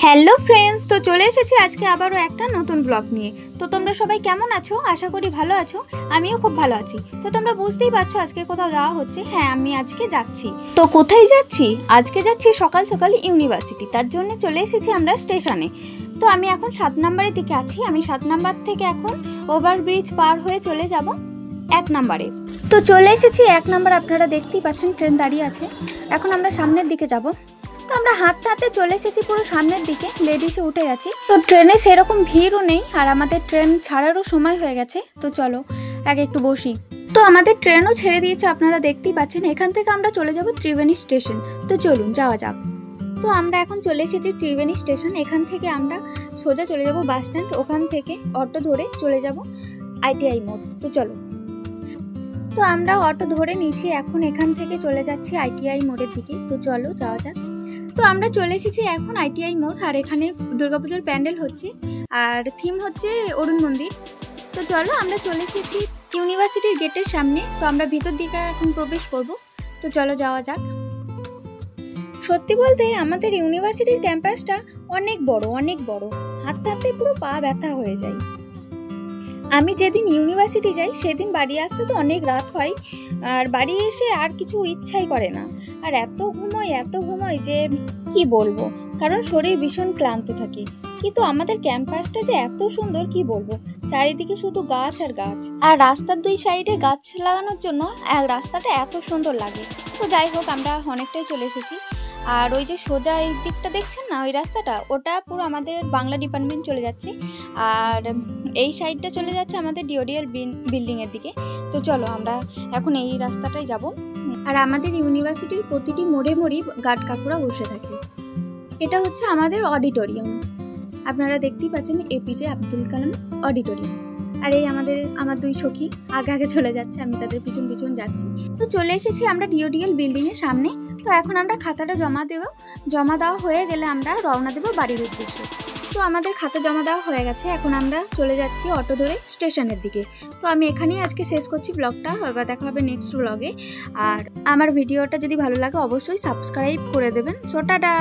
Hello friends, তো চলে এসেছি আজকে আবারও একটা নতুন ব্লগ নিয়ে। তো তোমরা সবাই কেমন আছো? আশা করি ভালো আছো। আমিও খুব ভালো আছি। তো তোমরা বুঝতেই পারছো আজকে কোথাও যাওয়া হচ্ছে। হ্যাঁ, আমি আজকে যাচ্ছি। তো কোথায় যাচ্ছি? আজকে যাচ্ছি সকাল সকাল ইউনিভার্সিটি। তার জন্য চলে এসেছি আমরা স্টেশনে। তো আমি এখন 7 নম্বরের দিকে আছি। আমি 7 নম্বর থেকে এখন ওভারব্রিজ পার হয়ে চলে যাব 1 নম্বরে। তো চলে এসেছি 1 নম্বর। আপনারা দেখতেই পাচ্ছেন ট্রেন দাঁড়িয়ে আছে। এখন আমরা সামনের দিকে যাব। তো আমরা হাঁটতে হাঁটতে চলে এসেছি পুরো সামনের দিকে, লেডিসে উঠে গেছি। তো ট্রেনে সেরকম ভিড়ও নেই, আর আমাদের ট্রেন ছাড়ারও সময় হয়ে গেছে। তো চলো আগে একটু বসি। তো আমাদের ট্রেনও ছেড়ে দিয়েছে, আপনারা দেখতেই পাচ্ছেন। এখান থেকে আমরা চলে যাব ত্রিবেণী স্টেশন। তো চলুন যাওয়া যাক। তো আমরা এখন চলে এসেছি ত্রিবেণী স্টেশন। এখান থেকে আমরা সোজা চলে যাব বাস স্ট্যান্ড। ওখান থেকে অটো ধরে চলে যাব ITI মোড়। তো চলো। তো আমরা অটো ধরে নিয়েছি, এখন এখান থেকে চলে যাচ্ছি ITI মোড়ের দিকে। তো চলো যাওয়া যাক। তো আমরা চলে এসেছি এখন ITI মোড়, আর এখানে দুর্গাপুজোর প্যান্ডেল হচ্ছে, আর থিম হচ্ছে অরুণ মন্দির। তো চলো আমরা চলে এসেছি ইউনিভার্সিটির গেটের সামনে। তো আমরা ভিতর দিকে এখন প্রবেশ করব। তো চলো যাওয়া যাক। সত্যি বলতে আমাদের ইউনিভার্সিটির ক্যাম্পাসটা অনেক বড়, অনেক বড়। হাঁটতে হাঁটতে পুরো পা ব্যথা হয়ে যায়। আমি যেদিন ইউনিভার্সিটি যাই সেদিন বাড়ি আসতে তো অনেক রাত হয়, আর বাড়ি এসে আর কিছু ইচ্ছাই করে না। আর এত ঘুমোই যে কি বলবো, কারণ শরীর ভীষণ ক্লান্ত থাকে। কিন্তু আমাদের ক্যাম্পাসটা যে এত সুন্দর কি বলবো, চারিদিকে শুধু গাছ আর গাছ, আর রাস্তার দুই সাইডে গাছ লাগানোর জন্য রাস্তাটা এত সুন্দর লাগে। তো যাই হোক, আমরা অনেকটাই চলে এসেছি। আর ওই যে সোজা এই দিকটা দেখছেন না, ওই রাস্তাটা, ওটা পুরো আমাদের বাংলা ডিপার্টমেন্ট চলে যাচ্ছে, আর এই সাইডটা চলে যাচ্ছে আমাদের ডিওডিএল বিল্ডিংয়ের দিকে। তো চলো আমরা এখন এই রাস্তাটাই যাব। আর আমাদের ইউনিভার্সিটির প্রতিটি মোড়ে মোড়েই গার্ড কাকুরা বসে থাকে। এটা হচ্ছে আমাদের অডিটোরিয়াম। আপনারা দেখতেই পাচ্ছেন APJ আব্দুল কালাম অডিটোরিয়াম। আর এই আমার দুই সখী আগে আগে চলে যাচ্ছে, আমি তাদের পিছন পিছন যাচ্ছি। তো চলে এসেছি আমরা ডিওডিএল বিল্ডিংয়ের সামনে। তো এখন আমরা খাতাটা জমা দেওয়া হয়ে গেলে আমরা রওনা দেবো বাড়ির উদ্দেশ্যে। তো আমাদের খাতা জমা দেওয়া হয়ে গেছে, এখন আমরা চলে যাচ্ছি অটো ধরে স্টেশনের দিকে। তো আমি এখানেই আজকে শেষ করছি ব্লগটা। এবার দেখা হবে নেক্সট ব্লগে। আর আমার ভিডিওটা যদি ভালো লাগে অবশ্যই সাবস্ক্রাইব করে দেবেন। টাটা।